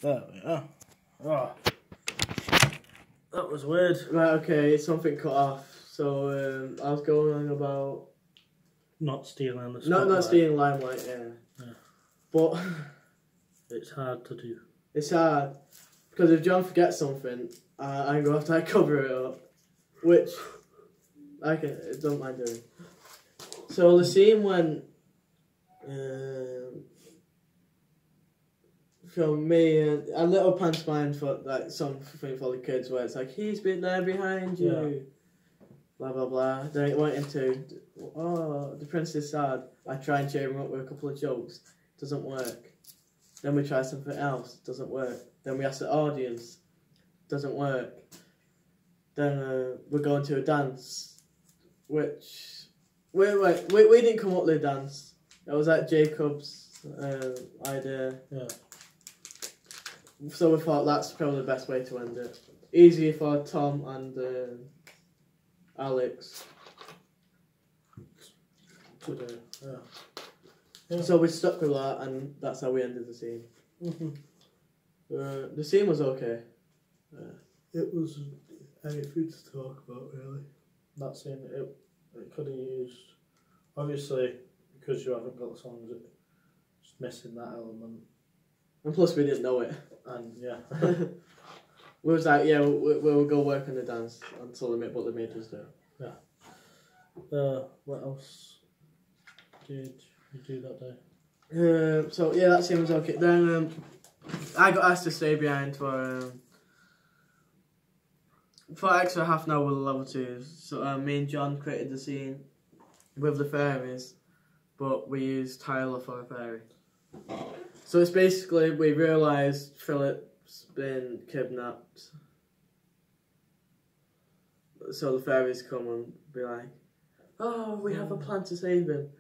There we are. Oh, that was weird. Right, okay, something cut off. So I was going on about Not stealing the spotlight. not stealing limelight, yeah. But it's hard to do. It's hard because if John forgets something, I'm gonna have to cover it up, which I don't mind doing. So the scene when from me and a little pantomime for like something for the kids where it's like he's been there behind you. Yeah. Blah blah blah. Then it went into the prince is sad. I try and cheer him up with a couple of jokes. Doesn't work. Then we try something else. Doesn't work. Then we ask the audience. Doesn't work. Then we're going to a dance, which we didn't come up with a dance. It was like Jacob's idea. Yeah. So we thought that's probably the best way to end it. Easier for Tom and Alex to do. Yeah. Yeah. So we stuck with that, and that's how we ended the scene. The scene was okay. It wasn't anything to talk about, really. That scene, it could have used... Obviously, because you haven't got the songs, it's missing that element. And plus we didn't know it. And, yeah. We was like, yeah, we'll go work on the dance until they made us do. Yeah. What else did you do that day? So, yeah, that scene was okay. Then I got asked to stay behind for extra half an hour with the level 2s. So me and John created the scene with the fairies, but we used Tyler for a fairy. So it's basically, we realised Philip's been kidnapped. So the fairies come and be like, oh, we have a plan to save him.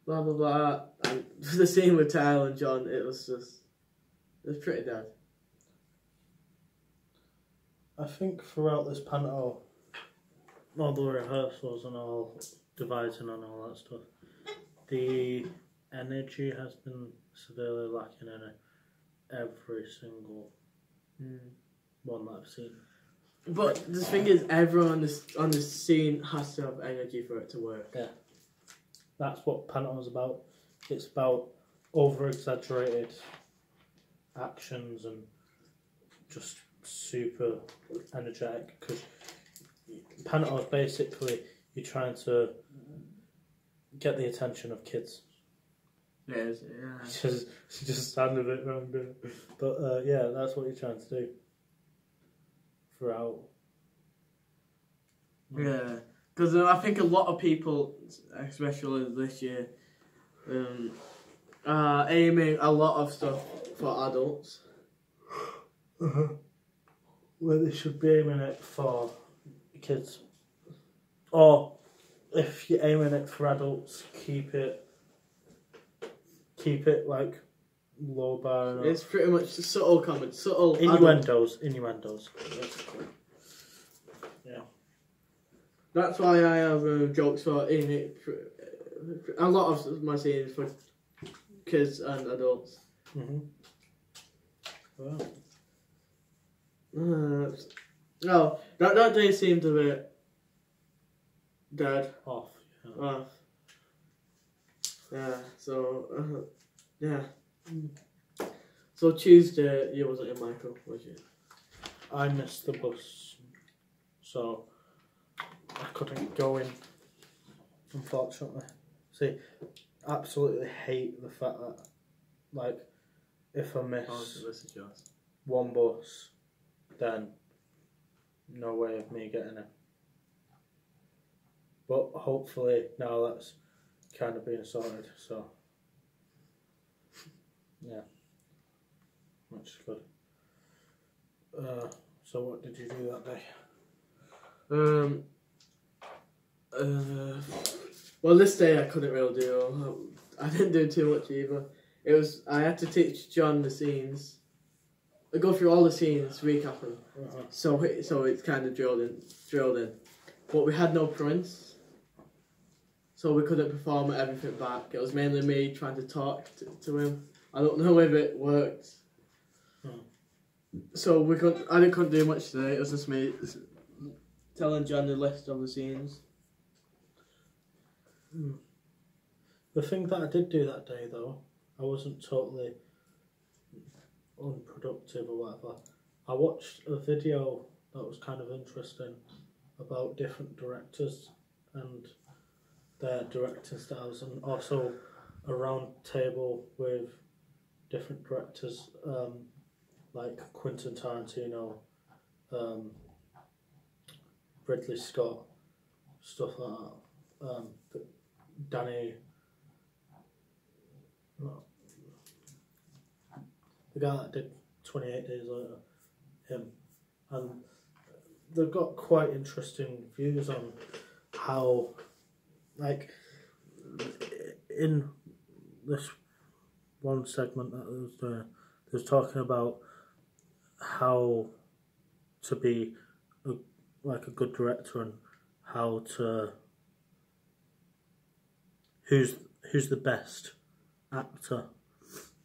Blah, blah, blah. And the scene with Tyler and John, it was pretty dead. I think throughout this panto, all the rehearsals and all devising and all that stuff, the energy has been severely lacking in it. Every single one that I've seen. But the thing is, everyone on this scene has to have energy for it to work. Yeah. That's what panto's about. It's about over-exaggerated actions and just super energetic, because panto is basically you're trying to get the attention of kids. Yes, yeah. Just sounded a bit wrong, didn't it? But yeah, that's what you're trying to do throughout. Yeah, because I think a lot of people, especially this year, are aiming a lot of stuff for adults. Well, they should be aiming it for kids. Or if you're aiming it for adults, keep it like low bar. It's pretty much subtle comment, subtle innuendos. Yeah. That's why I have jokes for in it. A lot of my scenes for kids and adults. Wow. No, that day seemed a bit dead. Off. Yeah. Off. Yeah. So yeah. So Tuesday, you wasn't in Michael, was you? I missed the bus, so I couldn't go in, unfortunately. See, absolutely hate the fact that, like, if I miss one bus, then no way of me getting it. But hopefully now that's kind of being sorted, so yeah, which is good. So what did you do that day? Well, this day I couldn't really do. I didn't do too much either. I had to teach John the scenes. I go through all the scenes, recap them. So it's kind of drilled in. But we had no prints, so we couldn't perform everything back. It was mainly me trying to talk to him. I don't know if it worked. So I couldn't do much today. It was just me telling John the list of the scenes. The thing that I did do that day, though, I wasn't totally unproductive or whatever. I watched a video that was kind of interesting about different directors and their directing styles, and also a round table with different directors, like Quentin Tarantino, Ridley Scott, stuff like that. Danny, the guy that did 28 Days Later, him, and they've got quite interesting views on how, like, in this one segment that was there, they was talking about how to be a good director and how to who's the best actor,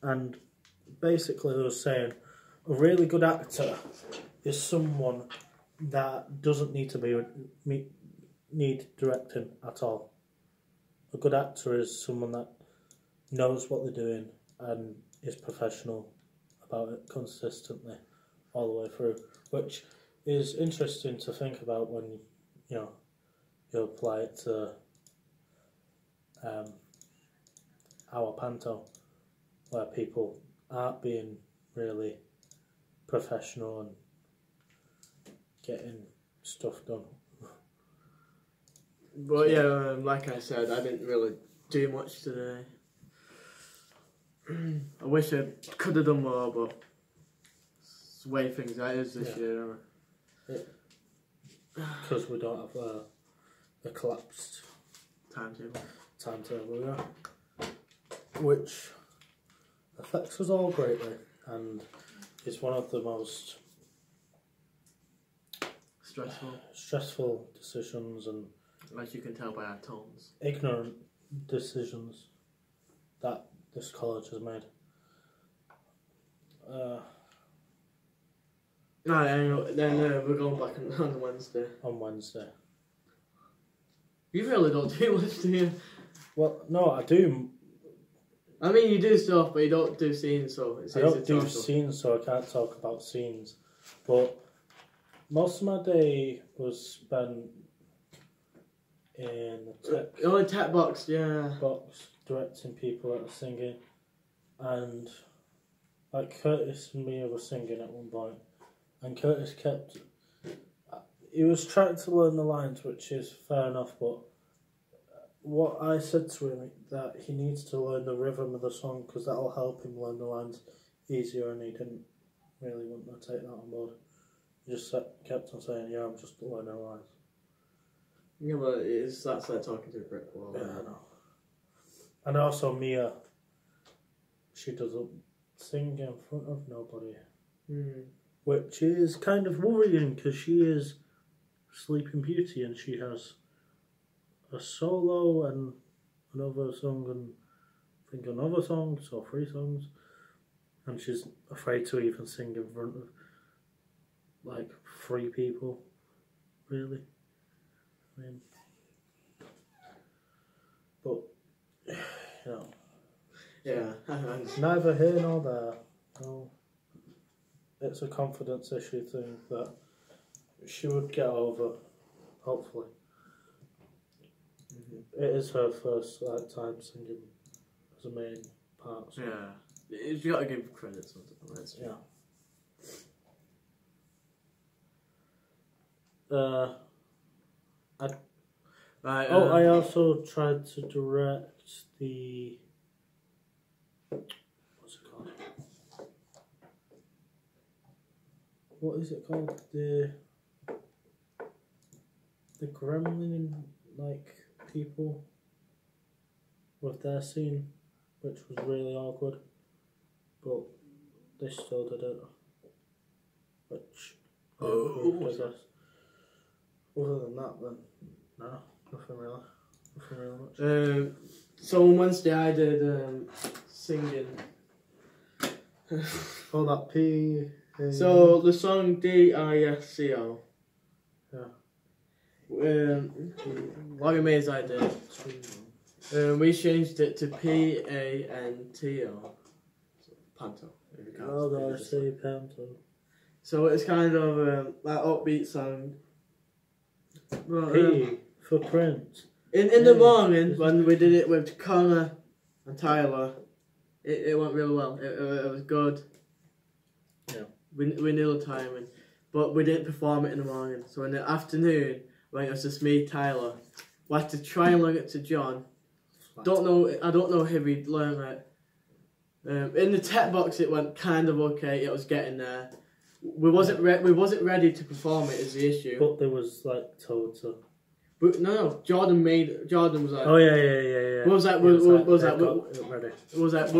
and basically they were saying a really good actor is someone that doesn't need to need directing at all. A good actor is someone that knows what they're doing and is professional about it consistently all the way through, which is interesting to think about when you apply it to our panto, where people aren't being really professional and getting stuff done. But yeah, like I said, I didn't really do much today. I wish I could have done more, but it's the way things is this year. Because we don't have a collapsed timetable, yeah, which affects us all greatly, and is one of the most stressful decisions, and as you can tell by our tones, ignorant decisions that this college has made. Then we're going back on Wednesday. On Wednesday. You really don't do much, do you? Well, no, I do. I mean, you do stuff, but you don't do scenes, so it's I don't do scenes, so I can't talk about scenes. But most of my day was spent in the tech box, directing people that were singing, and like Curtis and Mia were singing at one point, and Curtis he was trying to learn the lines, which is fair enough, but what I said to him that he needs to learn the rhythm of the song because that'll help him learn the lines easier, and he didn't really want to take that on board. He just kept on saying, "Yeah, I'm just learning lines." Yeah, but that's like talking to a brick wall. Yeah, I know. And also Mia, she doesn't sing in front of nobody, which is kind of worrying because she is Sleeping Beauty and she has a solo and another song and I think another song, so 3 songs, and she's afraid to even sing in front of like 3 people, really. I mean, but yeah, neither here nor there. No, it's a confidence issue thing that she would get over, hopefully. It is her first time singing as a main part. So. Yeah, you got to give credit sometimes. Yeah. I also tried to direct the. What's it called? What is it called? The Gremlin people with their scene, which was really awkward, but they still did it, which I guess. Other than that, then no, nothing really much. So on Wednesday I did singing. Oh, that So the song DISCO. Yeah. Larry Mays idea. We changed it to PANTO. Panto. if you can't Oh, speak I it. see, Panto. So it's kind of that upbeat song. But, P for Prince. in the morning when we did it with Connor and Tyler, it went really well. It was good. Yeah. We knew the timing, but we didn't perform it in the morning. So in the afternoon, when it was just me, Tyler, we had to try and learn it to John. I don't know if he'd learn it. In the tech box, it went kind of okay. It was getting there. We wasn't ready to perform it. Is the issue? But there was like total. But no, Jordan was like. Oh yeah. Was that ready?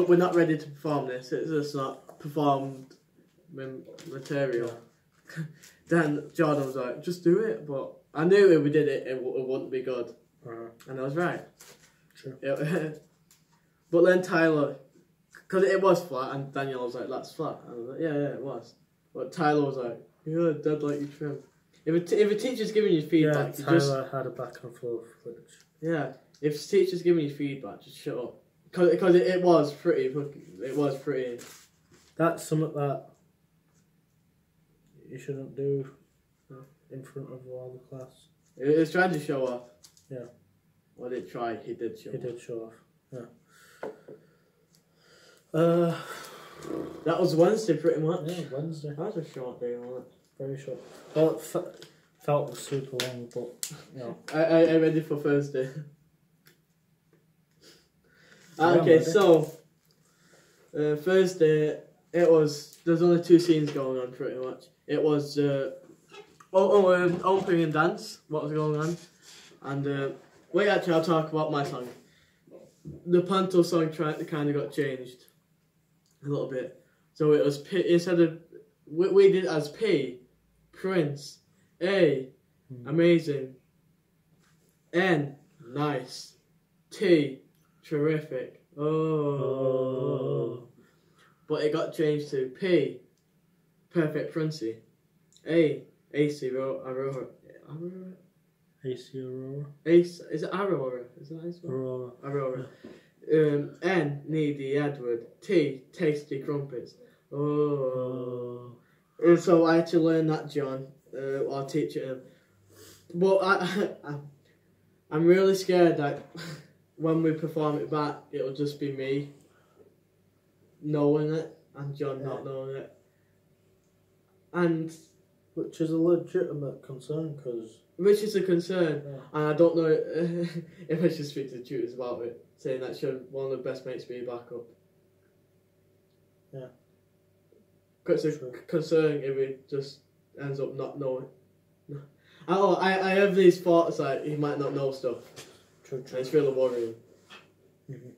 we're not ready to perform this. It's just not performed material. Yeah. Then Jordan was like, just do it. But I knew if we did it, it wouldn't be good. And I was right. True. But then Tyler, because it was flat, and Daniel was like, that's flat. And I was like, yeah, it was. But Tyler was like, yeah, dead like you trim. If a teacher's giving you feedback, yeah, Tyler had a back and forth. Yeah, if a teacher's giving you feedback, just shut up. Because it was pretty. That's something that you shouldn't do in front of all the class. It was trying to show off. Yeah. Well, he did try. He did show off. He did show off. Yeah. That was Wednesday, pretty much. Yeah, Wednesday. That was a short day, wasn't it? Very short. Well, it felt super long, but you know. I ready for Thursday. Yeah, Okay, so Thursday there's only two scenes going on pretty much. It was opening and dance. What was going on? And wait, actually, I'll talk about my song. The Panto song kind of got changed a little bit. So it was P, instead of we did it as P, Prince, A, amazing, N, nice, T, terrific. Oh. But it got changed to P, perfect Princey, A, AC Aurora. AC Aurora. Is it Aurora? Is that his one? Aurora. Aurora. N, needy Edward. T, tasty crumpets. Oh. And so I had to learn that, John. I'll teach it him. But I'm really scared that when we perform it back, it'll just be me knowing it and John not knowing it. And which is a legitimate concern, which is a concern, yeah. and I don't know if I should speak to the tutors about it, saying that should one of the best mates be back up. Yeah. Because it's a concern if it just ends up not knowing. I have these thoughts like he might not know stuff. True. And it's really worrying. Mm-hmm.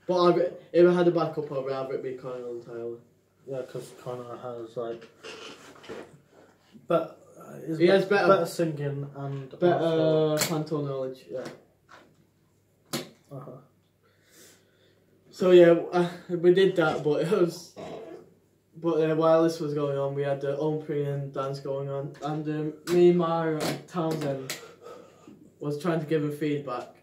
But if I had a backup, I'd rather it be Connor and Tyler. Yeah, because Connor has like, but he has better singing and better Panto knowledge. Yeah. So yeah, we did that, but it was. But while this was going on, we had the opening dance going on, and me, Mara, and Townsend was trying to give him feedback.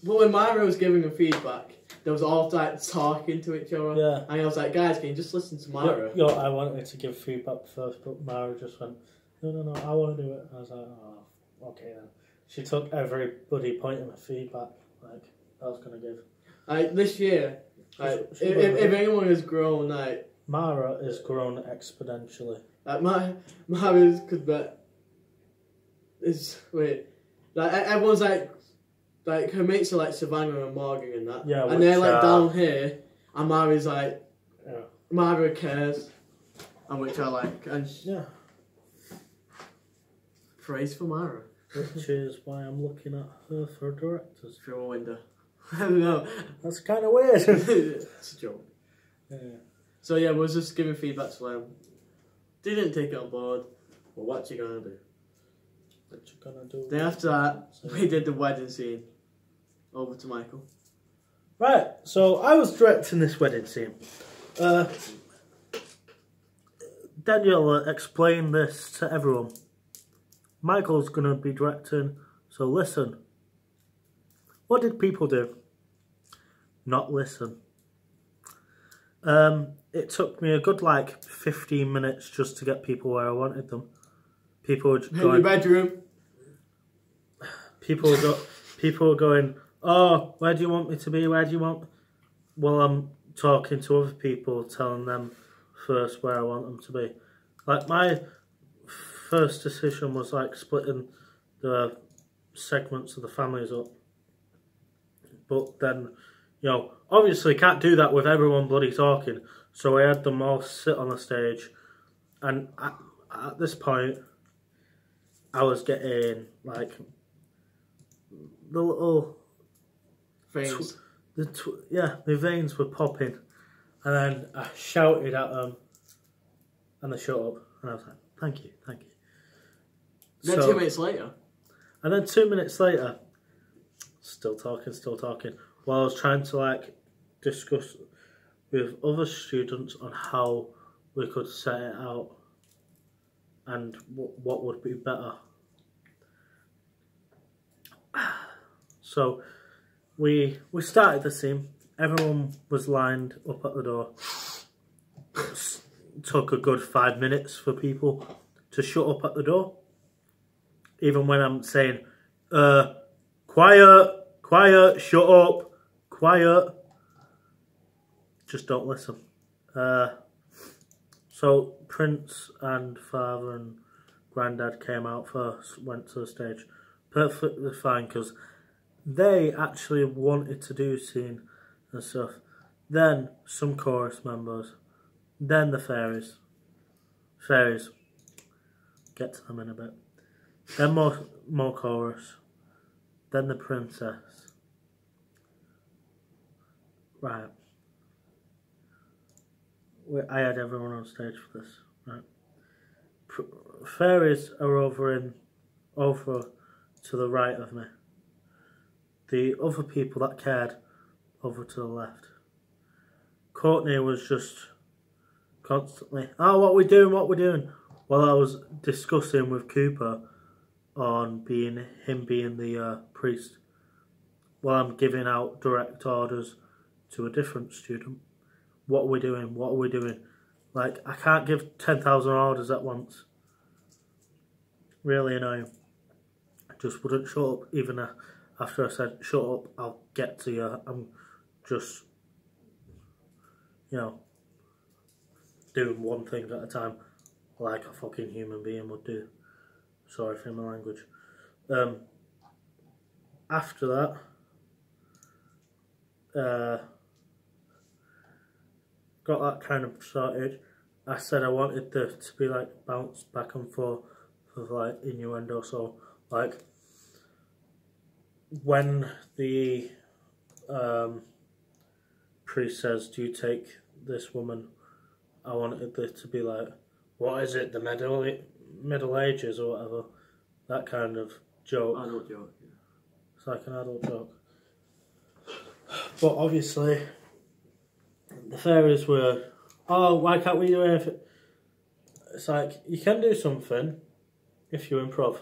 But when Mara was giving him feedback, they was all like talking to each other. Yeah. And I was like, guys, can you just listen to Mara? Yo, I wanted to give feedback first, but Mara just went, no, I want to do it. I was like, oh, okay then. She took everybody pointing at feedback, like, I was going to give. Like, this year, like, if anyone has grown, like... Mara is grown exponentially. Like, Mara's could bet... Wait. Like, everyone's like, her mates are like Savannah and Morgan and that. Yeah, and they're like down here, and Mara's like... Yeah. Mara cares. And which I like. And yeah. Praise for Mara. Which is why I'm looking at her for directors. Through a window. I don't know. That's kind of weird. It's a joke. Yeah. So yeah, we was just giving feedback to them. They didn't take it on board. Well, what you gonna do? What you gonna do? Then after that, we did the wedding scene. Over to Michael. Right, so I was directing this wedding scene. Daniel explained this to everyone. Michael's going to be directing, so listen. What did people do? Not listen. It took me a good 15 minutes just to get people where I wanted them. People were in your bedroom. People were going, oh, where do you want me to be? Where do you want? Well, I'm talking to other people, telling them first where I want them to be. My first decision was splitting the segments of the families up. But then, obviously can't do that with everyone bloody talking. So I had them all sit on the stage. And at this point, I was getting, the little... Veins. My veins were popping. And then I shouted at them. And they shut up. And I was like, thank you. Then 2 minutes later. And then 2 minutes later, still talking. While I was trying to discuss with other students on how we could set it out and what would be better. So we started the scene. Everyone was lined up at the door. It took a good 5 minutes for people to shut up at the door. Even when I'm saying, quiet, shut up, quiet. Just don't listen. So Prince and father and granddad came out first, went to the stage. Perfectly fine, because they actually wanted to do scene and stuff. Then some chorus members. Then the fairies. Get to them in a bit. Then more chorus. Then the princess. Right. I had everyone on stage for this. Right. Fairies are over to the right of me. The other people that cared over to the left. Courtney was just constantly, oh, what we doing? While I was discussing with Cooper on him being the priest. While I'm giving out direct orders to a different student. What are we doing? I can't give 10,000 orders at once. Really annoying. I just wouldn't shut up even after I said, shut up, I'll get to you. I'm just, doing one thing at a time like a fucking human being would do. Sorry for my language. After that, got that kind of sorted. I said I wanted there to be bounce back and forth of innuendo. So when the priest says, "Do you take this woman?" I wanted there to be what is it, the Middle Ages or whatever, that kind of joke. Adult joke. Yeah. It's like an adult joke. But obviously, the fairies were, oh, why can't we do anything? It's you can do something if you improv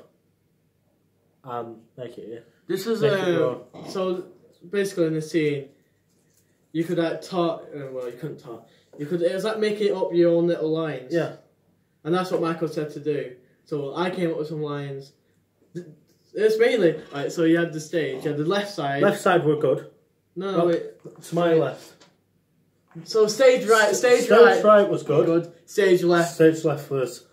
and make it. This is so basically in the scene, you could talk. Well, you couldn't talk. You could. It was making up your own little lines. Yeah. And that's what Michael said to do. So I came up with some lines. It's mainly right. So you had the stage. You had the left side. Left side were good. No, wait. To my left. So stage right. Stage right was good. Stage left. Stage left was.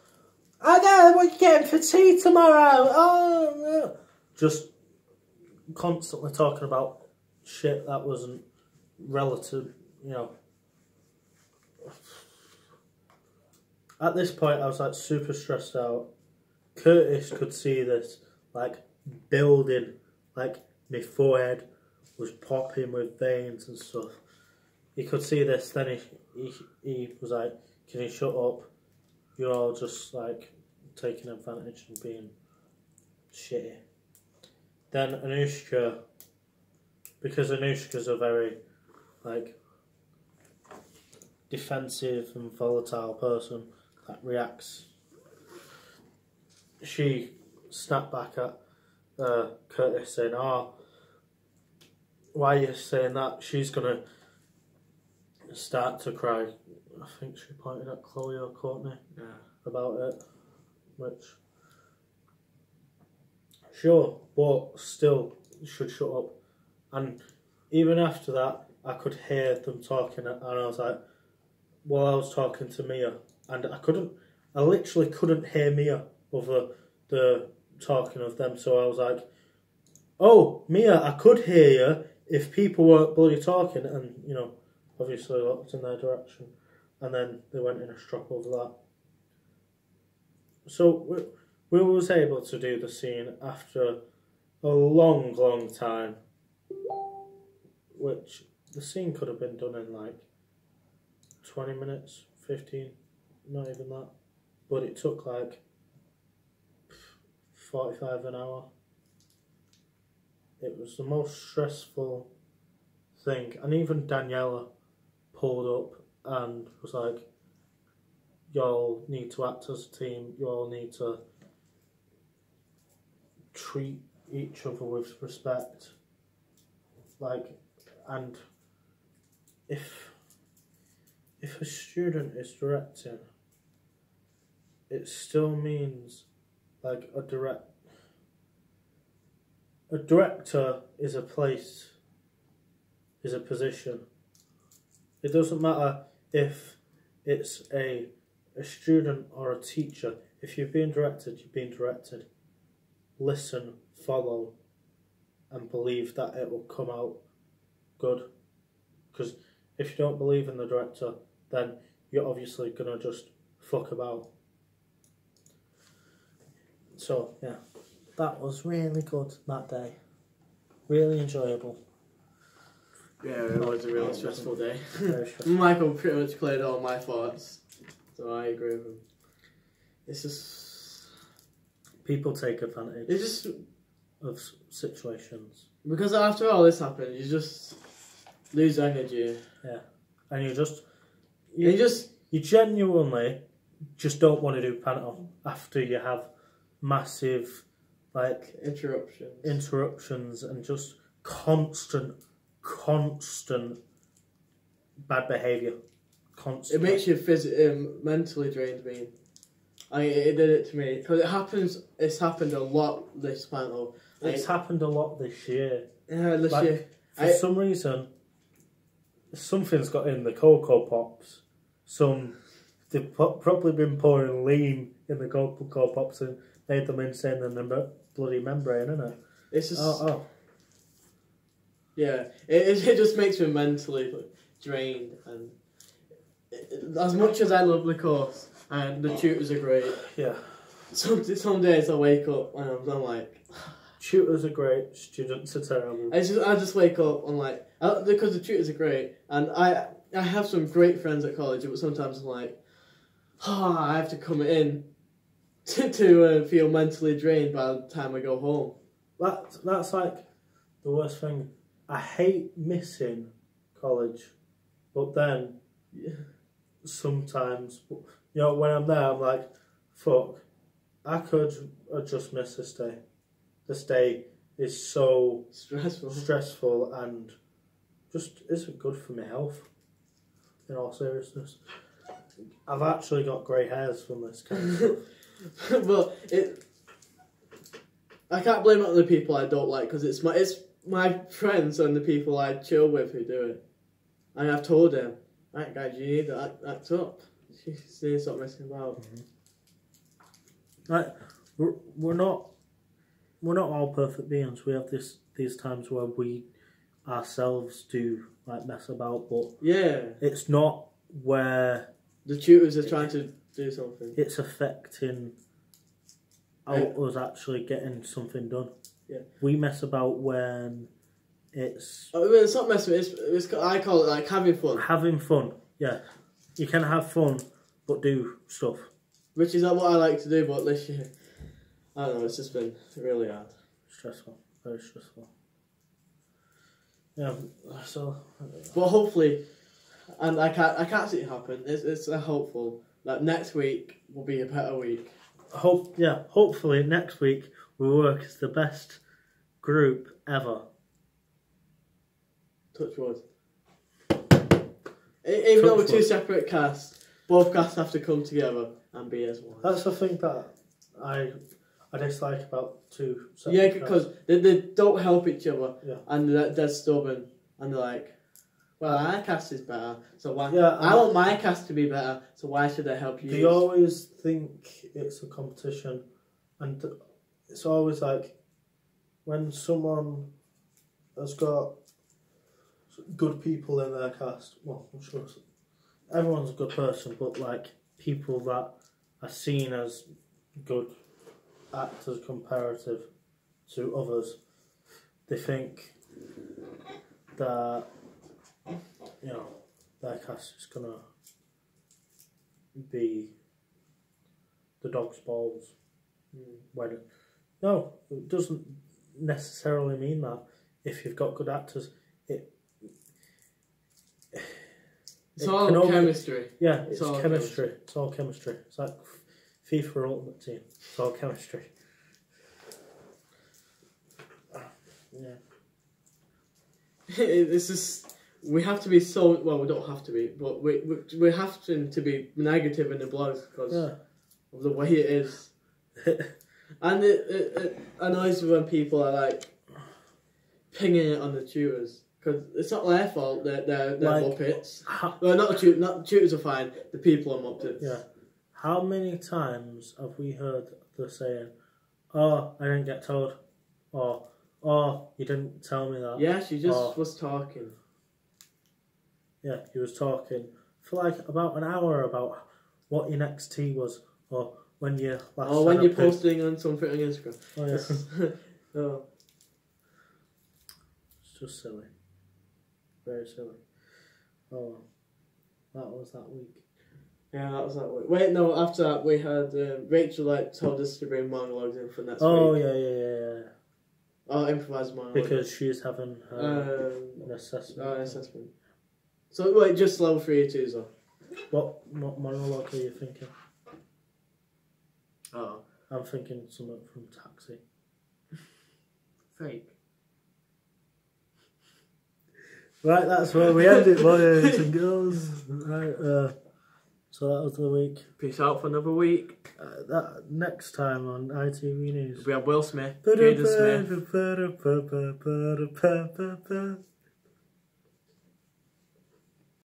I know what you're getting for tea tomorrow. Oh no. Just constantly talking about shit that wasn't relative, At this point, I was super stressed out. Curtis could see this, building, my forehead was popping with veins and stuff. He could see this. Then he was like, "Can you shut up? You're all just taking advantage and being shitty." Then Anushka, because Anushka's a very defensive and volatile person, that reacts. She snapped back at Curtis saying, "Oh, why are you saying that?" She's gonna start to cry. I think she pointed at Chloe or Courtney about it, which sure, but still should shut up. And even after that, I could hear them talking, and I was like, well, I was talking to Mia, and I literally couldn't hear Mia over the talking of them, so I was like, oh, Mia, I could hear you if people weren't bloody talking, and, you know, obviously looked in their direction, and then they went in a strop over that. So we was able to do the scene after a long, long time, which the scene could have been done in like 20 minutes, 15, not even that, but it took like 45 an hour. It was the most stressful thing, and even Daniela pulled up and was like, y'all need to act as a team, you all need to treat each other with respect, like, and if a student is directing, it still means like a director is a place, is a position. It doesn't matter if it's a student or a teacher. If you're being directed, you're being directed. Listen, follow, and believe that it will come out good. Because if you don't believe in the director, then you're obviously going to just fuck about. So, yeah, that was really good that day. Really enjoyable. Yeah, it was a really stressful day. Very stressful. Michael pretty much cleared all my thoughts, so I agree with him. It's just... People take advantage It's just... of situations. Because after all this happened, you just lose energy. Yeah. And You just... You genuinely just don't want to do panto after you have massive, like, interruptions and just constant bad behaviour. Constant. It makes you mentally drained, it did it to me. Because it's happened a lot this panel. It's happened a lot this year. Yeah, this year. For some reason, something's got in the Cocoa Pops. They've probably been pouring lean in the Cocoa Pops and made them insane in the bloody membrane, innit? It's just... Yeah, it just makes me mentally drained. And as much as I love the course, and the tutors are great, yeah. Some days I wake up and I'm like... Tutors are great, students are terrible. I just wake up and like... Because the tutors are great, and I have some great friends at college, but sometimes I'm like... I have to come in to feel mentally drained by the time I go home. That's like the worst thing. I hate missing college, but then sometimes, you know, when I'm there, I'm like, fuck, I could have just missed this day. This day is so stressful and just isn't good for my health, in all seriousness. I've actually got grey hairs from this kind of stuff. But I can't blame it on the people I don't like, because it's my friends and the people I chill with who do it. And I've told them, right guys, you need to act up. You need to stop messing about. Mm-hmm. Like, we're not all perfect beings. We have these times where we ourselves do like mess about, but yeah, it's not where the tutors are trying to do something. It's affecting us actually getting something done. Yeah, we mess about when it's... it's not messing. I call it like having fun. Having fun, yeah. You can have fun, but do stuff. Which is what I like to do, but this year, I don't know, it's just been really hard. Stressful, very stressful. Yeah, so... But hopefully, and I can't see it happen, it's hopeful, that next week will be a better week. Hopefully next week we work as the best group ever. Touch wood. Even though we're two separate casts, both casts have to come together and be as one. That's the thing that I dislike about two separate casts. Because they don't help each other, and they're stubborn, and they're like, well, our cast is better, so why? Yeah, I want my cast to be better, so why should I help you? They always think it's a competition, and it's always like when someone has got good people in their cast. Well, I'm sure everyone's a good person, but like people that are seen as good actors comparative to others, they think that their cast is gonna be the dog's balls. When no, it doesn't necessarily mean that. If you've got good actors, it's all chemistry. Yeah, it's all chemistry. It's all chemistry. It's like FIFA Ultimate Team. It's all chemistry. Yeah. This is. We have to be so well. We don't have to be, but we have to be negative in the blogs because of the way it is, and it annoys me when people are like pinging it on the tutors because it's not their fault. They're like, muppets. Well, not the tutors are fine. The people are muppets. Yeah. How many times have we heard the saying, "Oh, I didn't get told," or "Oh, you didn't tell me that"? Yeah, she just was talking. Yeah, he was talking for like about an hour about what your next tea was, or when you last. Oh, when you're posting on something on Instagram. Oh yeah. Oh. It's just silly. Very silly. Oh, that was that week. Yeah, that was that week. Wait, no. After that, we had Rachel told us to bring monologues in for next week. Oh yeah. Oh, improvised monologue. Because she's having an assessment. An assessment. So wait, just level 3 or 2, so. What monologue are you thinking? Oh. I'm thinking something from Taxi. Fake. Right, that's where we end it, boys and girls. Right, so that was the week. Peace out for another week. That next time on ITV News. We have Will Smith, Jaden Smith.